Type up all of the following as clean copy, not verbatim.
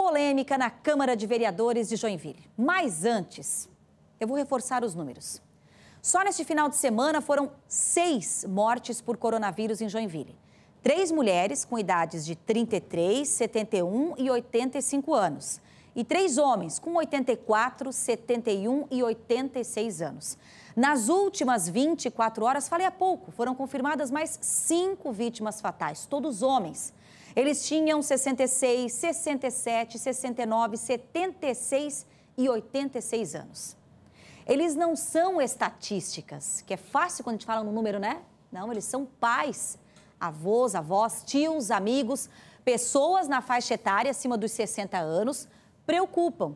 polêmica na Câmara de Vereadores de Joinville. Mas antes, eu vou reforçar os números. Só neste final de semana foram 6 mortes por coronavírus em Joinville. 3 mulheres com idades de 33, 71 e 85 anos. E 3 homens com 84, 71 e 86 anos. Nas últimas 24 horas, falei há pouco, foram confirmadas mais 5 vítimas fatais, todos homens. Eles tinham 66, 67, 69, 76 e 86 anos. Eles não são estatísticas, que é fácil quando a gente fala no número, né? Não, eles são pais, avós, tios, amigos, pessoas na faixa etária acima dos 60 anos, preocupam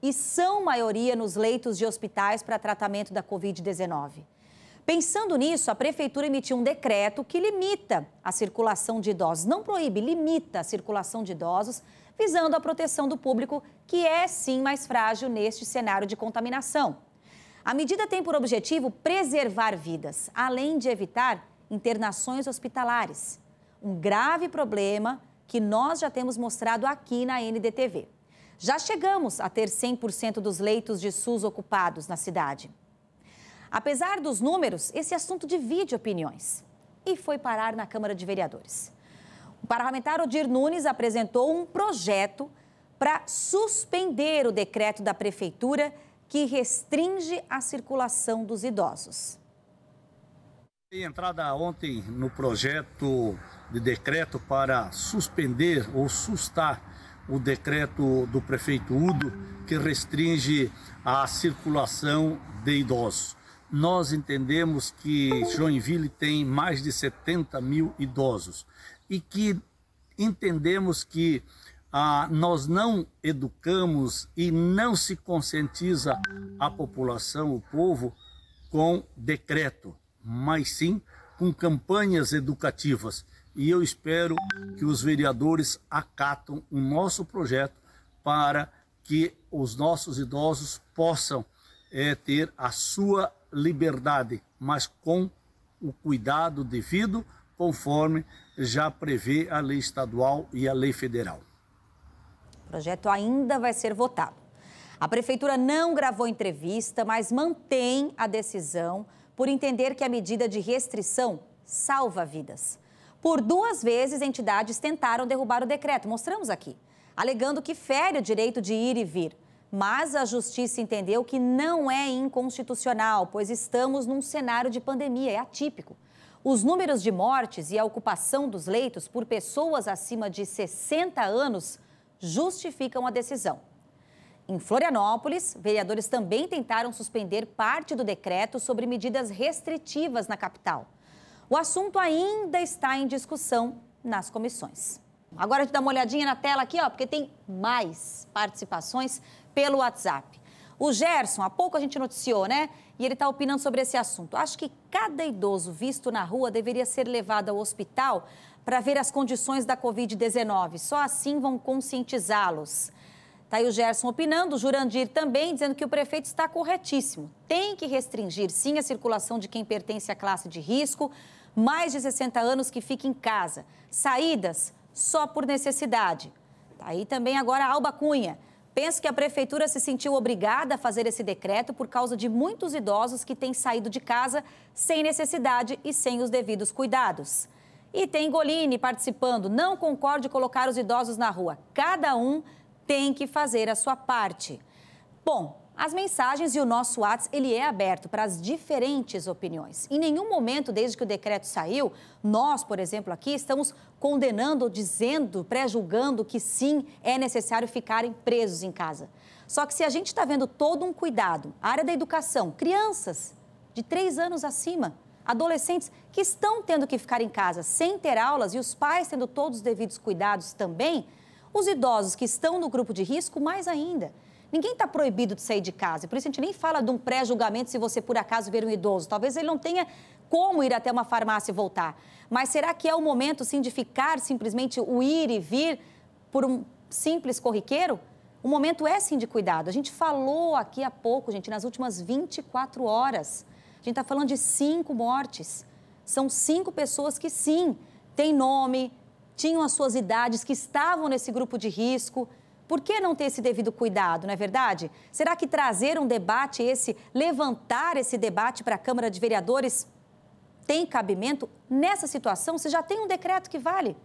e são maioria nos leitos de hospitais para tratamento da Covid-19. Pensando nisso, a Prefeitura emitiu um decreto que limita a circulação de idosos, não proíbe, limita a circulação de idosos, visando a proteção do público, que é sim mais frágil neste cenário de contaminação. A medida tem por objetivo preservar vidas, além de evitar internações hospitalares. Um grave problema que nós já temos mostrado aqui na NDTV. Já chegamos a ter 100% dos leitos de SUS ocupados na cidade. Apesar dos números, esse assunto divide opiniões e foi parar na Câmara de Vereadores. O parlamentar Odir Nunes apresentou um projeto para suspender o decreto da Prefeitura que restringe a circulação dos idosos. Tem entrada ontem no projeto de decreto para suspender ou sustar o decreto do prefeito Udo, que restringe a circulação de idosos. Nós entendemos que Joinville tem mais de 70 mil idosos e que entendemos que nós não educamos e não se conscientiza a população, o povo, com decreto, mas sim com campanhas educativas. E eu espero que os vereadores acatam o nosso projeto para que os nossos idosos possam ter a sua liberdade, mas com o cuidado devido, conforme já prevê a lei estadual e a lei federal. O projeto ainda vai ser votado. A Prefeitura não gravou entrevista, mas mantém a decisão por entender que a medida de restrição salva vidas. Por 2 vezes, entidades tentaram derrubar o decreto, mostramos aqui, alegando que fere o direito de ir e vir. Mas a Justiça entendeu que não é inconstitucional, pois estamos num cenário de pandemia, é atípico. Os números de mortes e a ocupação dos leitos por pessoas acima de 60 anos justificam a decisão. Em Florianópolis, vereadores também tentaram suspender parte do decreto sobre medidas restritivas na capital. O assunto ainda está em discussão nas comissões. Agora a gente dá uma olhadinha na tela aqui, ó, porque tem mais participações pelo WhatsApp. O Gerson, há pouco a gente noticiou, né? E ele está opinando sobre esse assunto. Acho que cada idoso visto na rua deveria ser levado ao hospital para ver as condições da Covid-19. Só assim vão conscientizá-los. Está aí o Gerson opinando, o Jurandir também dizendo que o prefeito está corretíssimo. Tem que restringir, sim, a circulação de quem pertence à classe de risco, mais de 60 anos que fique em casa. Saídas só por necessidade. Está aí também agora a Alba Cunha. Penso que a Prefeitura se sentiu obrigada a fazer esse decreto por causa de muitos idosos que têm saído de casa sem necessidade e sem os devidos cuidados. E tem Goline participando. Não concordo em colocar os idosos na rua. Cada um tem que fazer a sua parte. Bom, as mensagens e o nosso WhatsApp, ele é aberto para as diferentes opiniões. Em nenhum momento, desde que o decreto saiu, nós, por exemplo, aqui estamos condenando, dizendo, pré-julgando que sim, é necessário ficarem presos em casa. Só que se a gente está vendo todo um cuidado, a área da educação, crianças de 3 anos acima, adolescentes que estão tendo que ficar em casa sem ter aulas e os pais tendo todos os devidos cuidados também, os idosos que estão no grupo de risco, mais ainda. Ninguém está proibido de sair de casa, por isso a gente nem fala de um pré-julgamento se você por acaso ver um idoso. Talvez ele não tenha como ir até uma farmácia e voltar. Mas será que é o momento, sim, de ficar simplesmente o ir e vir por um simples corriqueiro? O momento é, sim, de cuidado. A gente falou aqui há pouco, gente, nas últimas 24 horas. A gente está falando de 5 mortes. São 5 pessoas que, sim, têm nome, tinham as suas idades, que estavam nesse grupo de risco. Por que não ter esse devido cuidado, não é verdade? Será que trazer um debate, levantar esse debate para a Câmara de Vereadores tem cabimento? Nessa situação, você já tem um decreto que vale.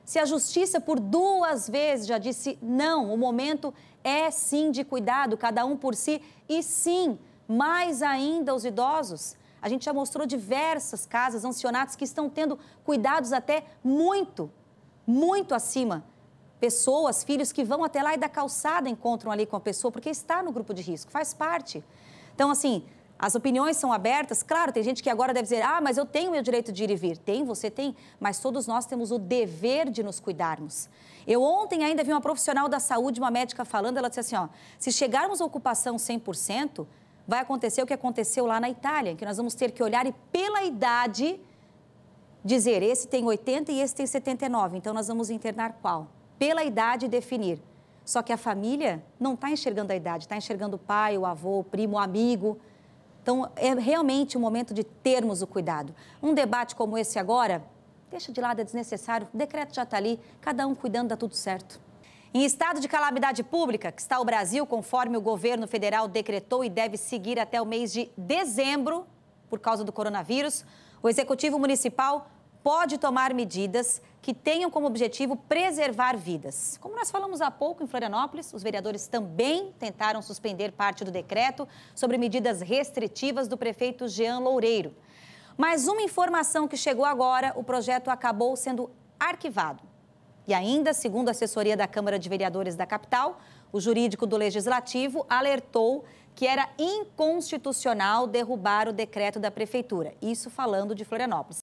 Se a Justiça por 2 vezes já disse não, o momento é sim de cuidado, cada um por si, e sim, mais ainda os idosos. A gente já mostrou diversas casas, ancionatos que estão tendo cuidados até muito acima. Pessoas, filhos que vão até lá e da calçada encontram ali com a pessoa, porque está no grupo de risco, faz parte. Então, assim, as opiniões são abertas. Claro, tem gente que agora deve dizer, mas eu tenho meu direito de ir e vir. Tem, você tem, mas todos nós temos o dever de nos cuidarmos. Eu ontem ainda vi uma profissional da saúde, uma médica falando, ela disse assim, se chegarmos à ocupação 100%, vai acontecer o que aconteceu lá na Itália, que nós vamos ter que olhar e pela idade dizer, esse tem 80 e esse tem 79, então nós vamos internar qual? Pela idade definir. Só que a família não está enxergando a idade, está enxergando o pai, o avô, o primo, o amigo. Então, é realmente o momento de termos o cuidado. Um debate como esse agora, deixa de lado, é desnecessário, o decreto já está ali, cada um cuidando, dá tudo certo. Em estado de calamidade pública, que está o Brasil, conforme o governo federal decretou e deve seguir até o mês de dezembro, por causa do coronavírus, o Executivo Municipal pode tomar medidas que tenham como objetivo preservar vidas. Como nós falamos há pouco em Florianópolis, os vereadores também tentaram suspender parte do decreto sobre medidas restritivas do prefeito Jean Loureiro. Mas uma informação que chegou agora, o projeto acabou sendo arquivado. E ainda, segundo a assessoria da Câmara de Vereadores da capital, o jurídico do Legislativo alertou que era inconstitucional derrubar o decreto da prefeitura. Isso falando de Florianópolis.